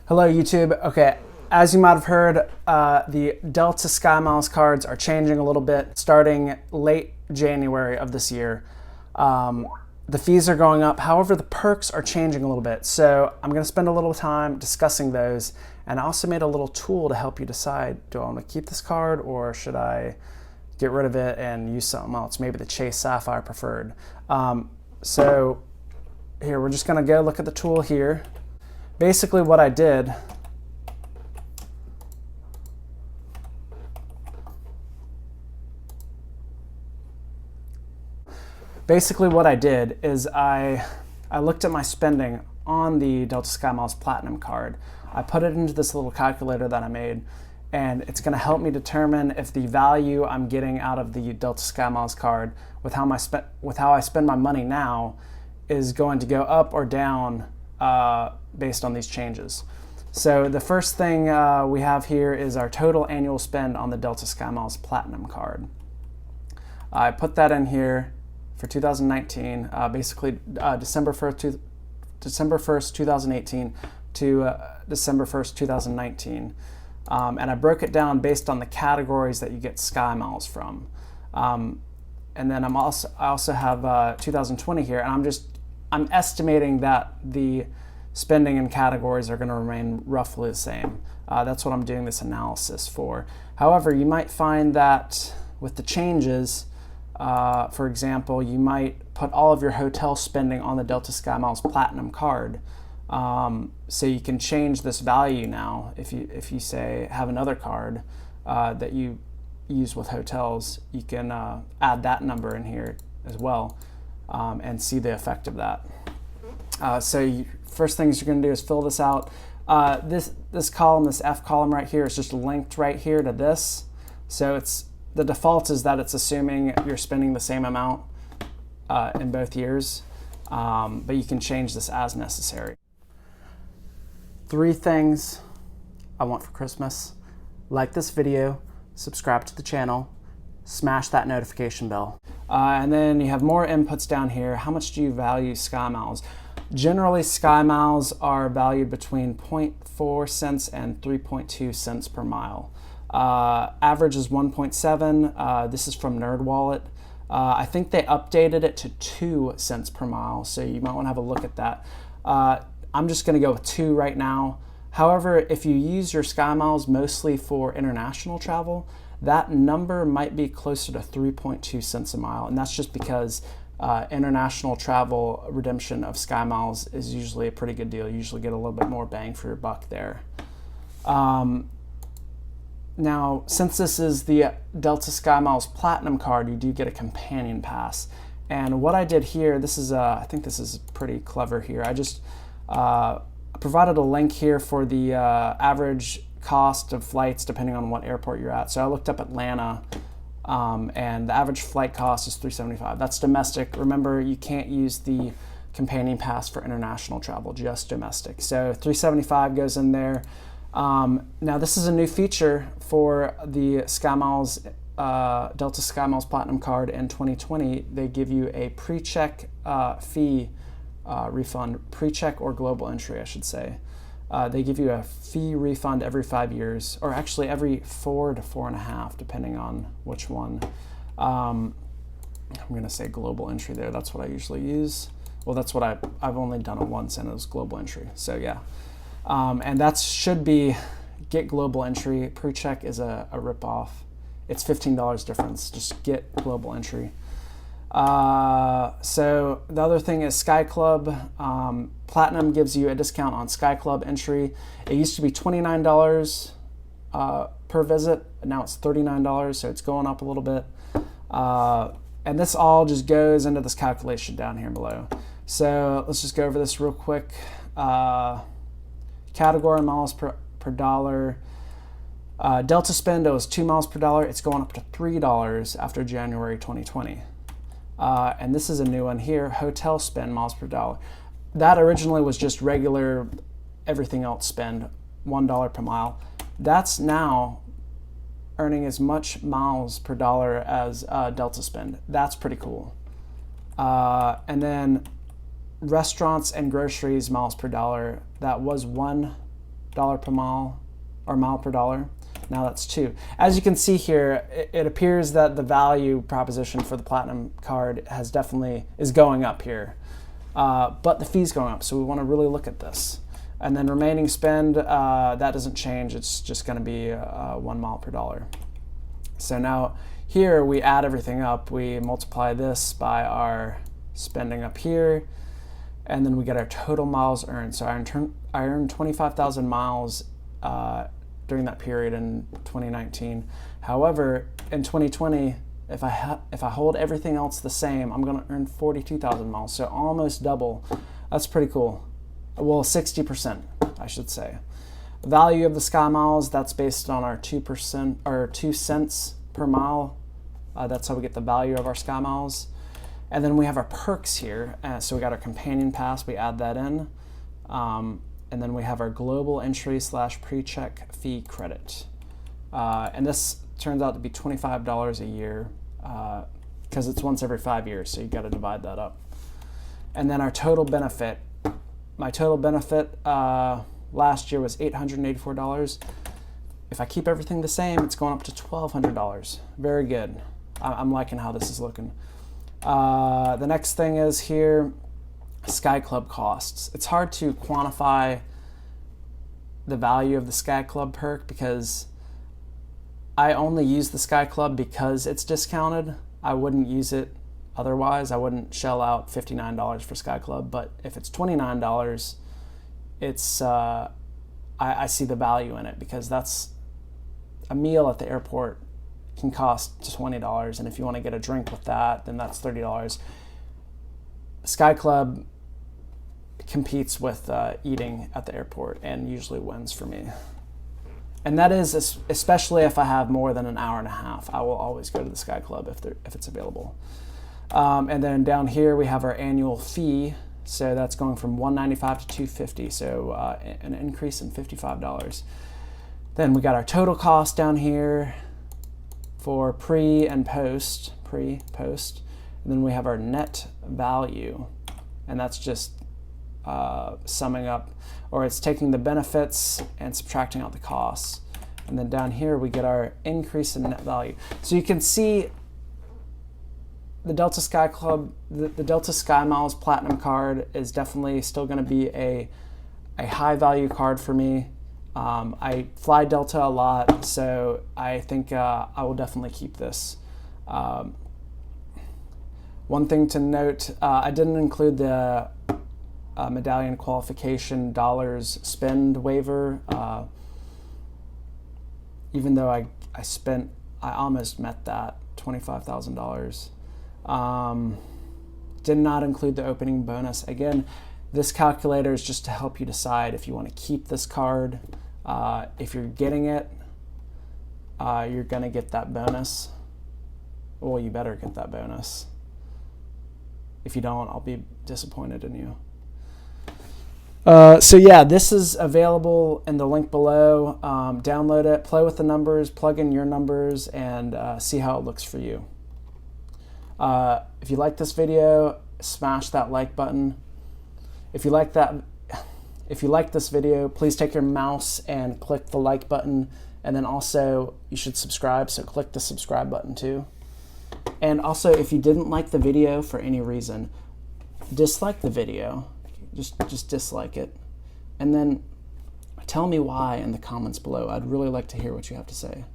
Hello YouTube. Okay, as you might have heard, the Delta Skymiles cards are changing a little bit starting late January of this year. The fees are going up, however the perks are changing a little bit. So I'm going to spend a little time discussing those, and I also made a little tool to help you decide, do I want to keep this card or should I get rid of it and use something else, maybe the Chase Sapphire Preferred. So here, we're just going to go look at the tool here. Basically what I did is I looked at my spending on the Delta Skymiles Platinum card. I put it into this little calculator that I made, and it's going to help me determine if the value I'm getting out of the Delta Skymiles card with how I spend my money now is going to go up or down based on these changes. So the first thing we have here is our total annual spend on the Delta Skymiles Platinum card. I put that in here for 2019, basically December 1st, 2018 to December 1st, 2019. And I broke it down based on the categories that you get Skymiles from. And then I also have 2020 here, and I'm estimating that the spending and categories are going to remain roughly the same. That's what I'm doing this analysis for. However, you might find that with the changes, for example, you might put all of your hotel spending on the Delta Skymiles Platinum card. So you can change this value now. If you say have another card that you use with hotels, you can add that number in here as well and see the effect of that. First things you're going to do is fill this out. This column, this F column right here, is just linked right here to this. So the default is that it's assuming you're spending the same amount in both years, but you can change this as necessary. 3 things I want for Christmas: like this video, subscribe to the channel, smash that notification bell. And then you have more inputs down here. How much do you value Skymiles? Generally, Skymiles are valued between 0.4 cents and 3.2 cents per mile. Average is 1.7. This is from NerdWallet. I think they updated it to 2 cents per mile, so you might want to have a look at that. I'm just going to go with 2 right now. However, if you use your Skymiles mostly for international travel, that number might be closer to 3.2 cents a mile, and that's just because international travel redemption of Skymiles is usually a pretty good deal. You usually get a little bit more bang for your buck there. Now, since this is the Delta Skymiles Platinum card, you do get a companion pass. And what I did here, I think this is pretty clever here. I just provided a link here for the average cost of flights depending on what airport you're at. So I looked up Atlanta, and the average flight cost is $375. That's domestic. Remember, you can't use the companion pass for international travel, just domestic. So $375 goes in there. Now this is a new feature for the Skymiles, Delta Skymiles Platinum card in 2020. They give you a PreCheck fee refund, PreCheck or global entry, I should say. They give you a fee refund every 5 years, or actually every 4 to 4.5, depending on which one. I'm going to say global entry there. That's what I usually use. Well, that's what I've only done it once, and it was global entry. So yeah, and that should be get global entry. PreCheck is a ripoff. It's $15 difference. Just get global entry. So the other thing is Sky Club. Platinum gives you a discount on Sky Club entry. It used to be $29 per visit. Now it's $39, so it's going up a little bit. And this all just goes into this calculation down here below. So let's just go over this real quick. Category miles per dollar. Delta spend, it was 2 miles per dollar. It's going up to $3 after January 2020. And this is a new one here, hotel spend miles per dollar. That originally was just regular everything else spend, $1 per mile. That's now earning as much miles per dollar as Delta spend. That's pretty cool. And then restaurants and groceries miles per dollar, that was $1 dollar per mile, or mile per dollar. Now that's 2. As you can see here, it appears that the value proposition for the Platinum card is going up here, but the fee's going up, so we want to really look at this. And then remaining spend, that doesn't change. It's just going to be 1 mile per dollar. So now here we add everything up. We multiply this by our spending up here, and then we get our total miles earned. So I earned 25,000 miles during that period in 2019. However, in 2020, if I hold everything else the same, I'm going to earn 42,000 miles, so almost double. That's pretty cool. Well, 60%, I should say. Value of the Skymiles, that's based on our 2% or 2 cents per mile. That's how we get the value of our Skymiles. And then we have our perks here. So we got our companion pass, we add that in. And then we have our global entry / PreCheck fee credit. And this turns out to be $25 a year because it's once every 5 years, so you got to divide that up. And then our total benefit. My total benefit last year was $884. If I keep everything the same, it's going up to $1,200. Very good. I'm liking how this is looking. The next thing is here, Sky Club costs. It's hard to quantify the value of the Sky Club perk because I only use the Sky Club because it's discounted. I wouldn't use it otherwise. I wouldn't shell out $59 for Sky Club, but if it's $29, it's I see the value in it because that's a meal at the airport can cost $20, and if you want to get a drink with that, then that's $30. Sky Club competes with eating at the airport and usually wins for me. And that is especially if I have more than an hour and a half. I will always go to the Sky Club if it's available. And then down here we have our annual fee. So that's going from $195 to $250, so an increase in $55. Then we got our total cost down here for pre and post, post. And then we have our net value, and that's just summing up, or it's taking the benefits and subtracting out the costs. And then down here we get our increase in net value. So you can see the Delta Sky Club, the Delta Skymiles Platinum card is definitely still going to be a high value card for me. I fly Delta a lot, so I think I will definitely keep this. One thing to note, I didn't include the medallion qualification dollars spend waiver, even though I almost met that $25,000. Did not include the opening bonus. Again, this calculator is just to help you decide if you want to keep this card. If you're getting it, you're going to get that bonus. Well, you better get that bonus. If you don't, I'll be disappointed in you. So yeah, this is available in the link below. Download it, play with the numbers, plug in your numbers, and see how it looks for you. If you like this video, smash that like button. If you like this video, please take your mouse and click the like button, and then also you should subscribe, so click the subscribe button too. And also, if you didn't like the video for any reason, dislike the video. Just dislike it, and then tell me why in the comments below. I'd really like to hear what you have to say.